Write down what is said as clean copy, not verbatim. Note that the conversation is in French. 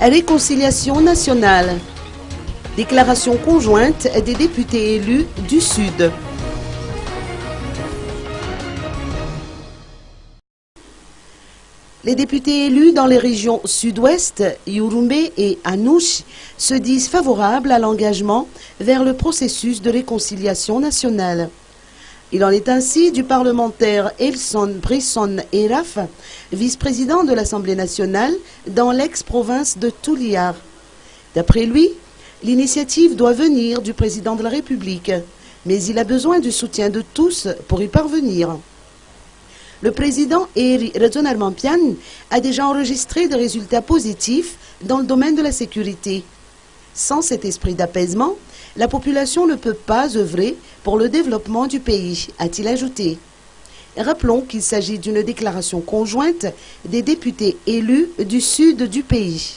Réconciliation nationale. Déclaration conjointe des députés élus du Sud. Les députés élus dans les régions Sud-Ouest, Yurumbe et Anouch se disent favorables à l'engagement vers le processus de réconciliation nationale. Il en est ainsi du parlementaire Elson Brisson Eraf, vice-président de l'Assemblée nationale dans l'ex-province de Touliar. D'après lui, l'initiative doit venir du président de la République, mais il a besoin du soutien de tous pour y parvenir. Le président Eri Redzonarmampian a déjà enregistré des résultats positifs dans le domaine de la sécurité. Sans cet esprit d'apaisement, la population ne peut pas œuvrer pour le développement du pays, a-t-il ajouté. Rappelons qu'il s'agit d'une déclaration conjointe des députés élus du sud du pays.